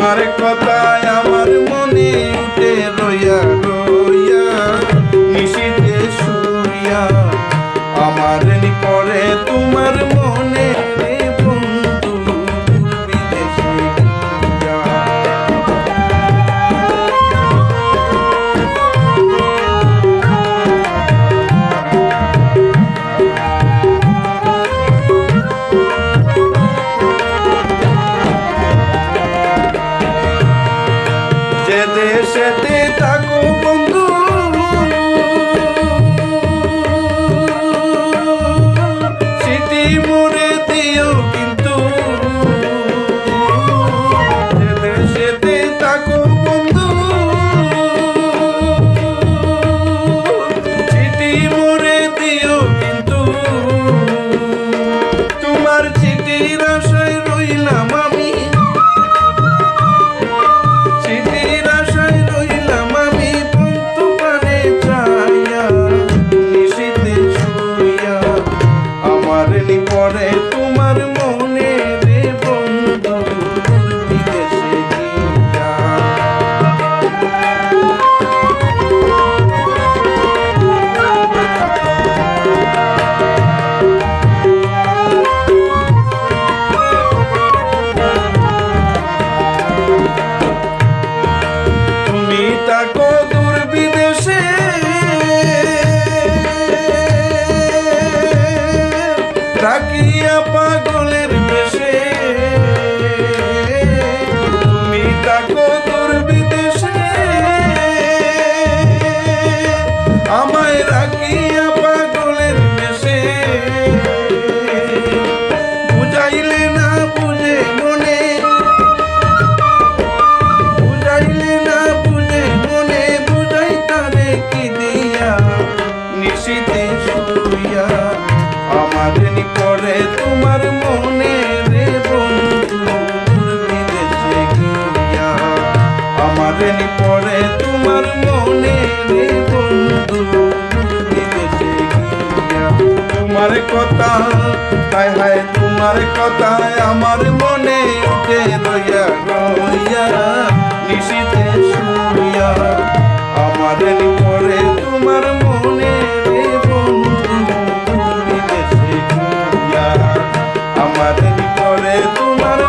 তোমার কথায় আমার মনে উঠে রইয়া রইয়া নিশীথে শুইয়া আমার পরে তোমার মনে রে বন্ধু বিদেশে গিয়া। যে দেশেতে থাকো বন্ধু সিটি মোড়ে দিও কিন্তু, যে দেশেতে থাকো বন্ধু সিটি মোড়ে দিও কিন্তু, তোমার চিঠির আশায় রইলাম আমি, চিঠির আশায় রইলাম আমি বন্ধু প্রাণে চাইয়া নিশীথে শুইয়া আমার পরে তোমার মনে রে বন্ধু বিদেশে গিয়া। তুমি থাকো দূর বিদেশে থাকিয়া পাগলের বেশে, তুমি থাকো দূর বিদেশে আমায় রাখিয়া পাগলের বেশে, বুঝাইলে না বুঝে মনে, বুঝাইলে না বুঝে মনে, বুঝাইতারে কি দিয়া নিশীথে শুইয়া আমার পরে তোমার মনে রে বন্ধু বিদেশে গিয়া। আমার পরে তোমার মনে রে বন্ধু বিদেশে গিয়া। তোমার কথা হায় হায় তোমার কথায় আমার মনে উঠে রইয়া রইয়া নিশীথে শুইয়া আমার পরে তোমার মনে রে বন্ধু বিদেশে গিয়া। আমার পরে তোমার